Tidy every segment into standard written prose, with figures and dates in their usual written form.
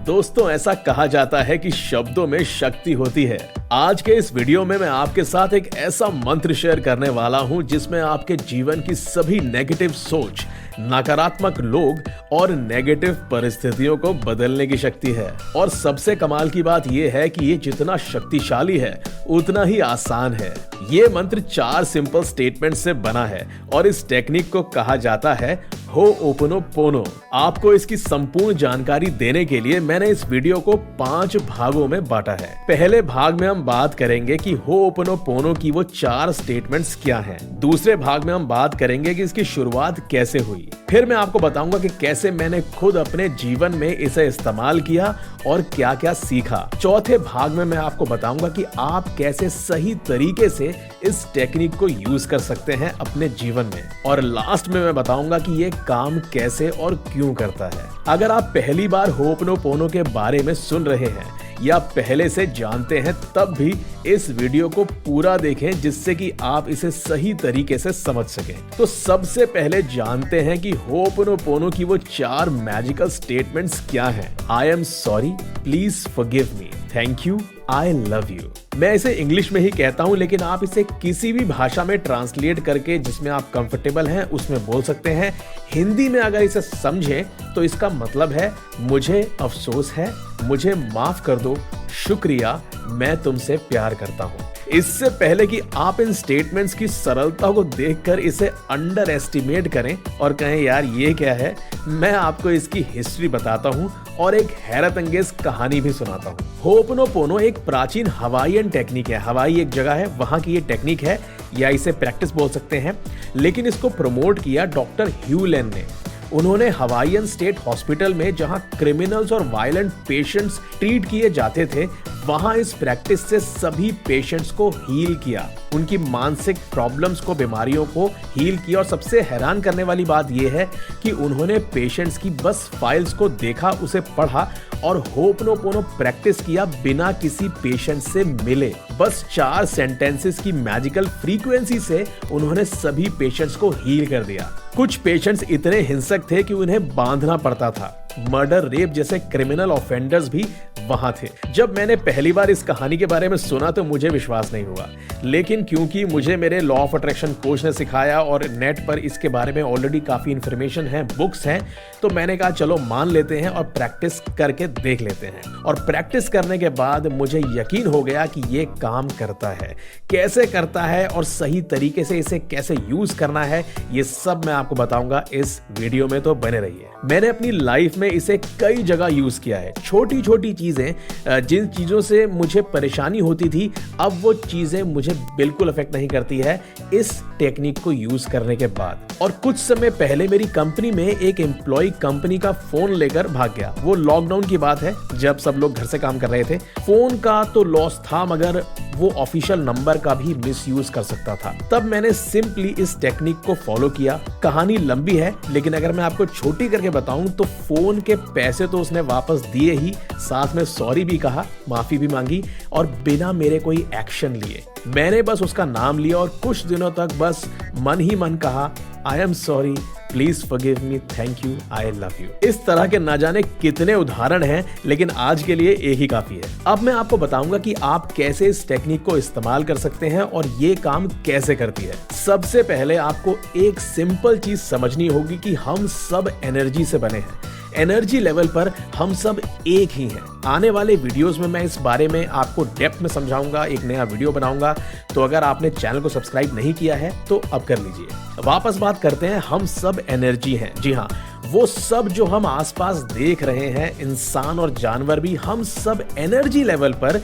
दोस्तों, ऐसा कहा जाता है कि शब्दों में शक्ति होती है। आज के इस वीडियो में मैं आपके साथ एक ऐसा मंत्र शेयर करने वाला हूं जिसमें आपके जीवन की सभी नेगेटिव सोच, नकारात्मक लोग और नेगेटिव परिस्थितियों को बदलने की शक्ति है। और सबसे कमाल की बात यह है कि ये जितना शक्तिशाली है उतना ही आसान है। ये मंत्र 4 सिंपल स्टेटमेंट से बना है और इस टेक्निक को कहा जाता है हो'ओपनोपोनो। आपको इसकी संपूर्ण जानकारी देने के लिए मैंने इस वीडियो को 5 भागों में बांटा है। पहले भाग में हम बात करेंगे कि हो'ओपनोपोनो की वो 4 स्टेटमेंट्स क्या हैं। दूसरे भाग में हम बात करेंगे कि इसकी शुरुआत कैसे हुई। फिर मैं आपको बताऊंगा कि कैसे मैंने खुद अपने जीवन में इसे इस्तेमाल किया और क्या क्या सीखा। चौथे भाग में मैं आपको बताऊंगा कि आप कैसे सही तरीके से इस टेक्निक को यूज कर सकते हैं अपने जीवन में। और लास्ट में मैं बताऊंगा कि ये काम कैसे और क्यों करता है। अगर आप पहली बार हो'ओपनोपोनो के बारे में सुन रहे हैं या पहले से जानते हैं, तब भी इस वीडियो को पूरा देखें जिससे कि आप इसे सही तरीके से समझ सकें। तो सबसे पहले जानते हैं कि हो'ओपनोपोनो की वो 4 मैजिकल स्टेटमेंट्स क्या हैं। I am sorry, please forgive me, thank you, I love you. मैं इसे इंग्लिश में ही कहता हूं, लेकिन आप इसे किसी भी भाषा में ट्रांसलेट करके जिसमें आप कंफर्टेबल हैं उसमें बोल सकते हैं। हिंदी में अगर इसे समझें तो इसका मतलब है मुझे अफसोस है, मुझे माफ कर दो, शुक्रिया, मैं तुमसे प्यार करता हूं। इससे पहले कि आप इन स्टेटमेंट्स की सरलता को देखकर इसे अंडर एस्टिमेट करें और कहें यार ये क्या है, मैं आपको इसकी हिस्ट्री बताता हूं और एक हैरत अंगेज कहानी भी सुनाता हूं। हो'ओपनोपोनो एक प्राचीन हवाईयन टेक्निक है। हवाई एक जगह है, वहां की ये टेक्निक है, या इसे प्रैक्टिस बोल सकते हैं। लेकिन इसको प्रमोट किया डॉक्टर ह्यू लेन ने। उन्होंने हवाईयन स्टेट हॉस्पिटल में, जहां क्रिमिनल्स और वायलेंट पेशेंट्स ट्रीट किए जाते थे, वहां इस प्रैक्टिस से सभी पेशेंट्स को हील किया, उनकी मानसिक प्रॉब्लम्स को, बीमारियों को हील किया। और सबसे हैरान करने वाली बात यह है कि उन्होंने पेशेंट्स की बस फाइल्स को देखा, उसे पढ़ा और हो'ओपनोपोनो प्रैक्टिस किया बिना किसी पेशेंट से मिले। बस 4 सेंटेंसेस की मैजिकल फ्रीक्वेंसी से उन्होंने सभी पेशेंट्स को हील कर दिया। कुछ पेशेंट्स इतने हिंसक थे कि उन्हें बांधना पड़ता था। मर्डर, रेप जैसे क्रिमिनल ऑफेंडर्स भी वहां थे। जब मैंने पहली बार इस कहानी के बारे में सुना तो मुझे विश्वास नहीं हुआ, लेकिन क्योंकि मुझे मेरे लॉ ऑफ अट्रैक्शन कोच ने सिखाया और नेट पर इसके बारे में ऑलरेडी काफी इंफॉर्मेशन है, बुक्स हैं, तो मैंने कहा चलो मान लेते हैं और प्रैक्टिस करके देख लेते हैं। और प्रैक्टिस करने के बाद मुझे यकीन हो गया कि ये काम करता है। कैसे करता है और सही तरीके से इसे कैसे यूज करना है, ये सब मैं आपको बताऊंगा इस वीडियो में, तो बने रहिए। मैंने अपनी लाइफ में इसे कई जगह यूज किया है। छोटी छोटी चीजें, जिन चीजों से मुझे परेशानी होती थी, अब वो चीजें मुझे बिल्कुल अफेक्ट नहीं करती है इस टेक्निक को यूज करने के बाद। और कुछ समय पहले मेरी कंपनी में एक एम्प्लॉय कंपनी का फोन लेकर भाग गया। वो लॉकडाउन की बात है, जब सब लोग घर से काम कर रहे थे। फोन का तो लॉस था, मगर वो ऑफिशियल नंबर का भी मिसयूज कर सकता था। तब मैंने सिंपली इस टेक्निक को फॉलो किया। कहानी लंबी है, लेकिन अगर मैं आपको छोटी करके बताऊं तो फोन के पैसे तो उसने वापस दिए ही, साथ में सॉरी भी कहा, माफी भी मांगी, और बिना मेरे कोई एक्शन लिए। मैंने बस उसका नाम लिया और कुछ दिनों तक बस मन ही मन कहा, I am sorry, please forgive me, thank you, I love you. इस तरह के ना जाने कितने उदाहरण हैं, लेकिन आज के लिए एक ही काफी है। अब मैं आपको बताऊंगा कि आप कैसे इस टेक्निक को इस्तेमाल कर सकते हैं और ये काम कैसे करती है। सबसे पहले आपको एक सिंपल चीज समझनी होगी कि हम सब एनर्जी से बने हैं। एनर्जी लेवल पर हम सब एक ही हैं। आने वाले वीडियोस में मैं इस बारे में आपको डेप्थ में समझाऊंगा, एक नया वीडियो बनाऊंगा। तो अगर आपने चैनल को सब्सक्राइब नहीं किया है तो अब कर लीजिए। वापस बात करते हैं, हम सब एनर्जी हैं। जी हाँ, वो सब जो हम आसपास देख रहे हैं, इंसान और जानवर भी, हम सब एनर्जी लेवल पर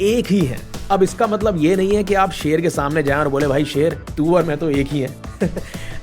एक ही हैं। अब इसका मतलब ये नहीं है कि आप शेर के सामने जाएं और बोले भाई शेर तू और मैं तो एक ही हैं।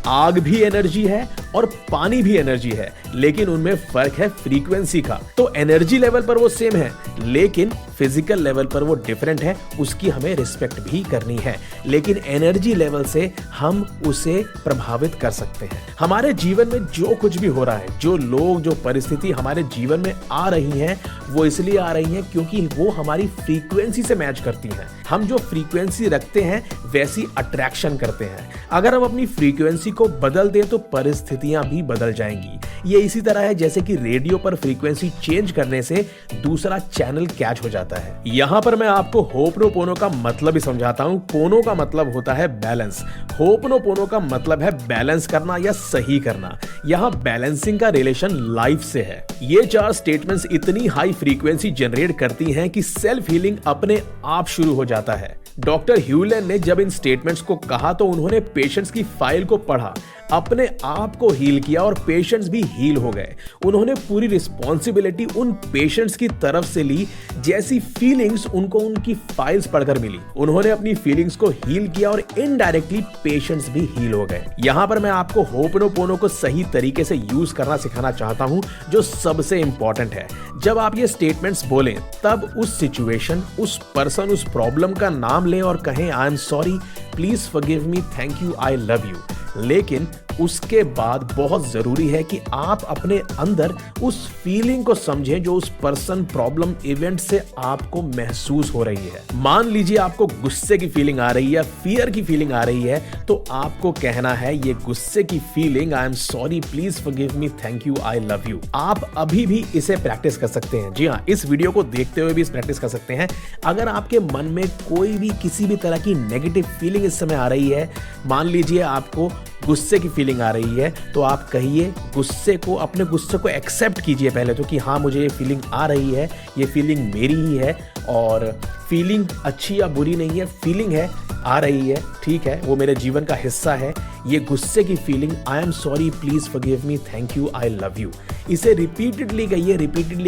आग भी एनर्जी है और पानी भी एनर्जी है, लेकिन उनमें फर्क है फ्रीक्वेंसी का। तो एनर्जी लेवल पर वो सेम है, लेकिन फिजिकल लेवल पर वो डिफरेंट है। उसकी हमें रिस्पेक्ट भी करनी है, लेकिन एनर्जी लेवल से हम उसे प्रभावित कर सकते हैं। हमारे जीवन में जो कुछ भी हो रहा है, जो लोग, जो परिस्थिति हमारे जीवन में आ रही हैं, वो इसलिए आ रही हैं क्योंकि वो हमारी फ्रीक्वेंसी से मैच करती हैं। हम जो फ्रीक्वेंसी रखते हैं वैसी अट्रैक्शन करते हैं। अगर हम अपनी फ्रीक्वेंसी को बदल दें तो परिस्थितियां भी बदल जाएंगी। ये इसी तरह है जैसे कि रेडियो पर फ्रीक्वेंसी चेंज करने से दूसरा चैनल कैच हो जाता है। यहां पर मैं आपको होपनोपोनो का मतलब ही समझाता हूं। पोनो का मतलब होता है बैलेंस, होपनोपोनो का मतलब है बैलेंस करना या सही करना। यहां बैलेंसिंग का रिलेशन लाइफ से है। ये 4 स्टेटमेंट्स इतनी हाई फ्रीक्वेंसी जनरेट करती हैं कि सेल्फ हीलिंग अपने आप शुरू हो जाता है। डॉक्टर ह्यूलन ने जब इन स्टेटमेंट्स को कहा तो उन्होंने पेशेंट्स की फाइल को पढ़ा, अपने आप को हील किया और पेशेंट्स भी हील हो गए। उन्होंने पूरी रिस्पॉन्सिबिलिटी उन पेशेंट्स की तरफ से ली जैसी फीलिंग्स उनको उनकी फाइल्स पढ़कर मिली। उन्होंने अपनी फीलिंग्स को हील किया और इनडायरेक्टली पेशेंट्स भी हील हो गए। यहां पर मैं आपको होपनोपोनो को सही तरीके से यूज करना सिखाना चाहता हूं, जो सबसे इंपॉर्टेंट है। जब आप ये स्टेटमेंट्स बोलें तब उस सिचुएशन, उस पर्सन, उस प्रॉब्लम का नाम लें और कहें I am sorry, please forgive me, thank you, I love you. लेकिन उसके बाद बहुत जरूरी है कि आप अपने अंदर उस फीलिंग को समझें जो उस पर्सन, प्रॉब्लम, इवेंट से आपको महसूस हो रही है। मान लीजिए आपको गुस्से की फीलिंग आ रही है, फियर की फीलिंग आ रही है, तो आपको कहना है ये गुस्से की feeling, I am sorry, please forgive me, thank you, I love you. आप अभी भी इसे प्रैक्टिस कर सकते हैं। जी हाँ, इस वीडियो को देखते हुए भी इस प्रैक्टिस कर सकते हैं। अगर आपके मन में कोई भी किसी भी तरह की नेगेटिव फीलिंग इस समय आ रही है, मान लीजिए आपको गुस्से की फीलिंग आ रही है, तो आप कहिए गुस्से को, अपने गुस्से को एक्सेप्ट कीजिए पहले तो कि हाँ मुझे ये फीलिंग आ रही है, ये फीलिंग मेरी ही है और फीलिंग अच्छी या बुरी नहीं है, फीलिंग है, आ रही है, ठीक है, वो मेरे जीवन का हिस्सा है। ये गुस्से की feeling, I am sorry, please forgive me, thank you, I love you. इसे रिपीटेडली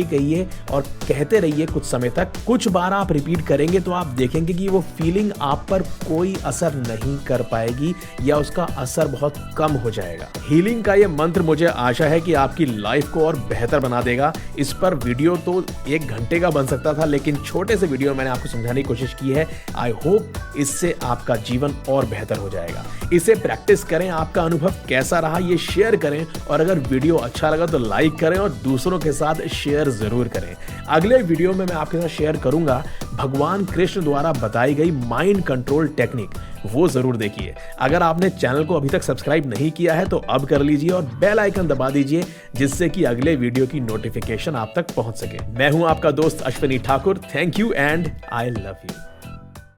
कहिए और कहते रहिए कुछ समय तक। कुछ बार आप रिपीट करेंगे तो आप देखेंगे कि वो फीलिंग आप पर कोई असर नहीं कर पाएगी या उसका असर बहुत कम हो जाएगा। हीलिंग का ये मंत्र मुझे आशा है कि आपकी लाइफ को और बेहतर बना देगा। इस पर वीडियो तो 1 घंटे का बन सकता था, लेकिन छोटे से वीडियो मैंने आपको समझाने की कोशिश की है। आई होप इससे आपका जीवन और बेहतर हो जाएगा। इसे प्रैक्टिस करें, आपका अनुभव कैसा रहा ये शेयर करें और अगर वीडियो अच्छा लगा तो लाइक करें और दूसरों के साथ शेयर जरूर करें। अगले वीडियो में मैं आपके साथ शेयर करूंगा भगवान कृष्ण द्वारा बताई गई माइंड कंट्रोल टेक्निक, वो जरूर देखिए। अगर आपने चैनल को अभी तक सब्सक्राइब नहीं किया है तो अब कर लीजिए और बेल आइकन दबा दीजिए जिससे कि अगले वीडियो की नोटिफिकेशन आप तक पहुंच सके। मैं हूं आपका दोस्त Ashwini Thakur. Thank you and I love you.